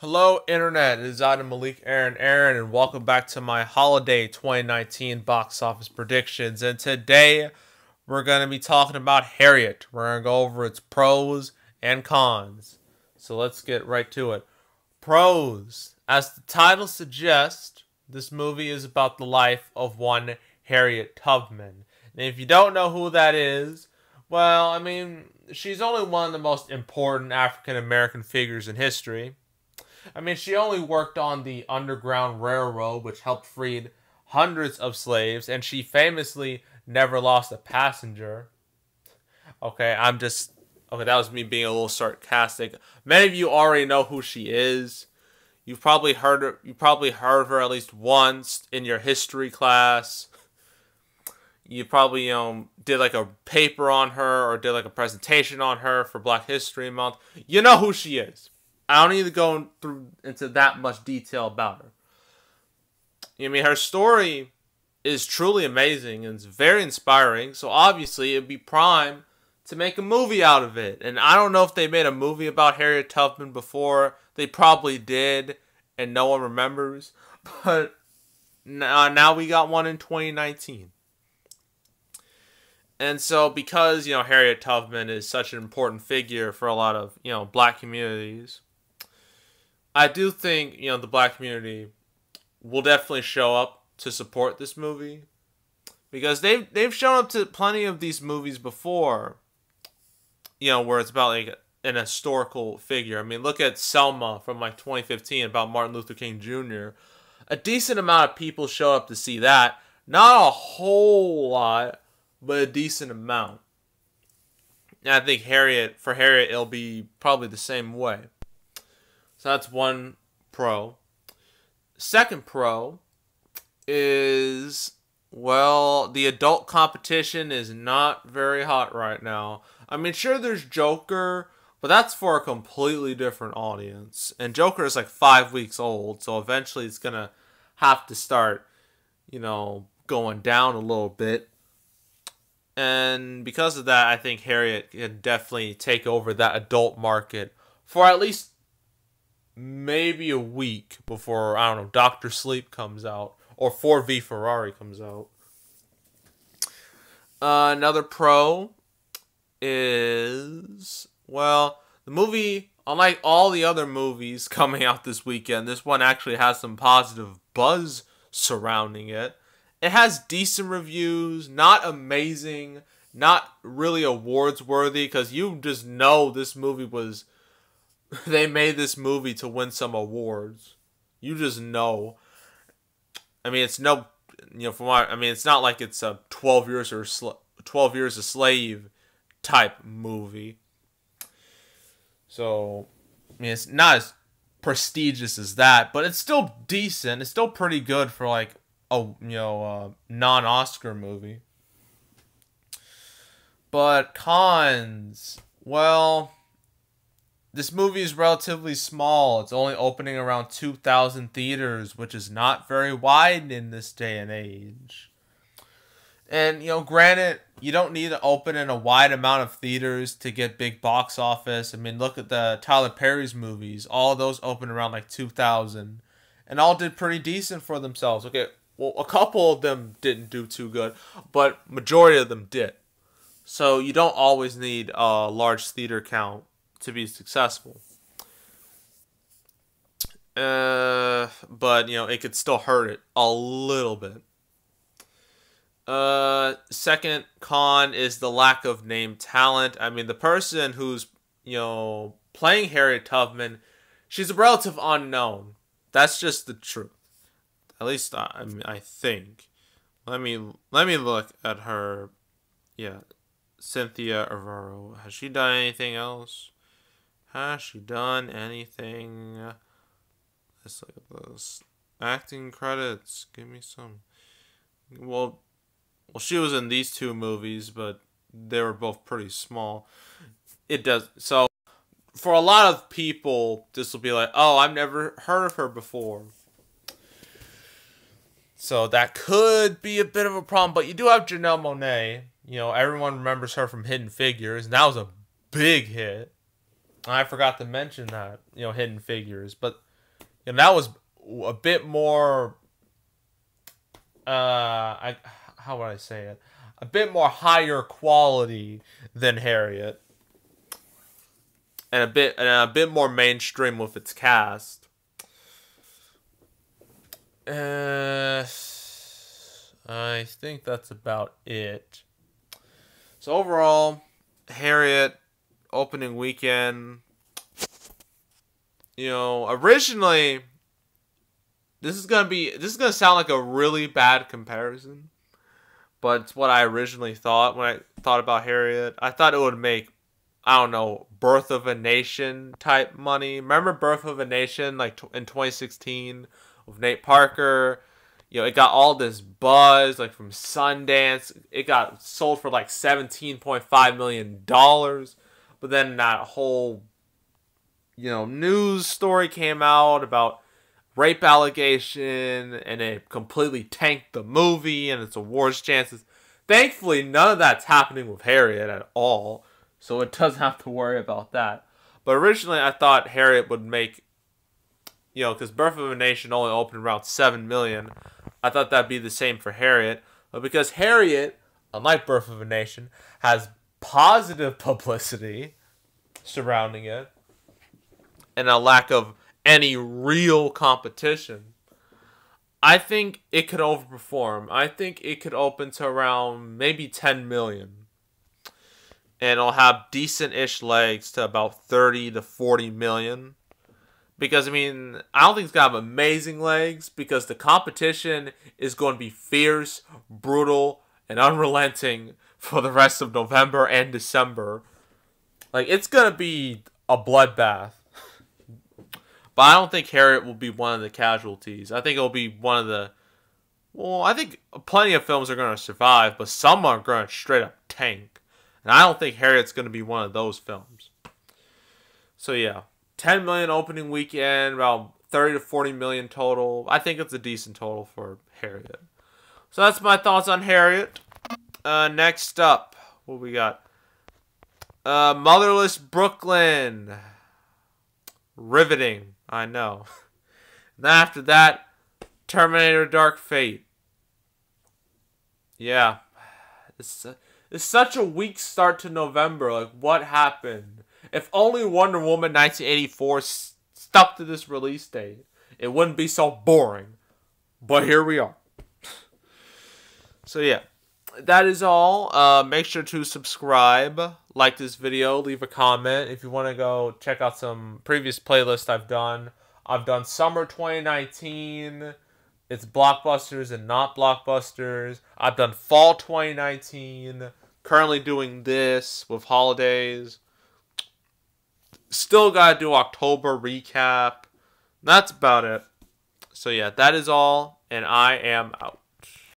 Hello, Internet. It is Adam Malik Aaron, and welcome back to my holiday 2019 box office predictions. And today, we're going to be talking about Harriet. We're going to go over its pros and cons. So let's get right to it. Pros. As the title suggests, this movie is about the life of one Harriet Tubman. And if you don't know who that is, well, I mean, she's only one of the most important African American figures in history. I mean, she only worked on the Underground Railroad, which helped free hundreds of slaves, and she famously never lost a passenger. Okay, that was me being a little sarcastic. Many of you already know who she is. You've probably heard her. You probably heard her at least once in your history class. You probably did like a paper on her or did like a presentation on her for Black History Month. You know who she is. I don't need to go into that much detail about her. I mean, her story is truly amazing and it's very inspiring. So obviously, it'd be prime to make a movie out of it. And I don't know if they made a movie about Harriet Tubman before. They probably did, and no one remembers. But now we got one in 2019. And so because, Harriet Tubman is such an important figure for a lot of, Black communities, I do think, the Black community will definitely show up to support this movie. Because they've shown up to plenty of these movies before, where it's about like an historical figure. I mean, look at Selma from like 2015 about Martin Luther King Jr. A decent amount of people showed up to see that. Not a whole lot, but a decent amount. And I think for Harriet, it'll be probably the same way. So that's one pro. Second pro is, well, the adult competition is not very hot right now. I mean, sure, there's Joker, but that's for a completely different audience. And Joker is like 5 weeks old, so eventually it's going to have to start, going down a little bit. And because of that, I think Harriet can definitely take over that adult market for at least maybe a week before, I don't know, Dr. Sleep comes out or 4V Ferrari comes out. Another pro is, well, the movie, unlike all the other movies coming out this weekend, this one actually has some positive buzz surrounding it. It has decent reviews, not amazing, not really awards worthy, because you just know this movie was, they made this movie to win some awards. You just know. I mean, it's no, it's not like it's a 12 Years a Slave type movie. So, I mean, it's not as prestigious as that, but it's still decent. It's still pretty good for like a non-Oscar movie. But cons, well, this movie is relatively small. It's only opening around 2,000 theaters, which is not very wide in this day and age. And, granted, you don't need to open in a wide amount of theaters to get big box office. I mean, look at the Tyler Perry's movies. All of those opened around like 2,000. And all did pretty decent for themselves. Okay, well, a couple of them didn't do too good, but majority of them did. So you don't always need a large theater count to be successful. But, it could still hurt it a little bit. Second con is the lack of name talent. I mean, the person who's, playing Harriet Tubman, she's a relative unknown. That's just the truth. At least, I think. Let me look at her. Yeah. Cynthia Arvaro. Has she done anything else? Has she done anything? Let's look at those acting credits. Give me some. Well, she was in these two movies, but they were both pretty small. It does. So, for a lot of people, this will be like, oh, I've never heard of her before. So that could be a bit of a problem. But you do have Janelle Monáe. Everyone remembers her from Hidden Figures, and that was a big hit. I forgot to mention that, Hidden Figures. But And that was a bit more, how would I say it? A bit more higher quality than Harriet. And a bit more mainstream with its cast. I think that's about it. So overall, Harriet opening weekend. You know, originally this is gonna sound like a really bad comparison, but it's what I originally thought when I thought about Harriet. I thought it would make, I don't know, Birth of a Nation type money. Remember Birth of a Nation, like in 2016 with Nate Parker? You know, it got all this buzz, like from Sundance. It got sold for like $17.5 million. But then that whole, you know, news story came out about rape allegation, and it completely tanked the movie and its awards chances. Thankfully, none of that's happening with Harriet at all, so it doesn't have to worry about that. But originally, I thought Harriet would make, you know, because Birth of a Nation only opened around $7 million. I thought that'd be the same for Harriet. But because Harriet, unlike Birth of a Nation, has positive publicity surrounding it and a lack of any real competition, I think it could overperform. I think it could open to around maybe 10 million. And it'll have decent-ish legs to about 30 to 40 million. Because, I mean, I don't think it's going to have amazing legs, because the competition is going to be fierce, brutal, and unrelenting for the rest of November and December. Like, it's going to be a bloodbath. But I don't think Harriet will be one of the casualties. I think it'll be one of the... Well, I think plenty of films are going to survive, but some are going to straight up tank. And I don't think Harriet's going to be one of those films. So, yeah. 10 million opening weekend, about 30 to 40 million total. I think it's a decent total for Harriet. So that's my thoughts on Harriet. Next up, what we got? Motherless Brooklyn. Riveting, I know. And after that, Terminator Dark Fate. Yeah. It's such a weak start to November. Like, what happened? If only Wonder Woman 1984 stuck to this release date, it wouldn't be so boring. But here we are. So yeah, that is all. Make sure to subscribe, like this video, leave a comment. If you want to go check out some previous playlists I've done. I've done Summer 2019. It's blockbusters and not blockbusters. I've done Fall 2019. Currently doing this with holidays. Still gotta do October recap. That's about it. So yeah, that is all, and I am out.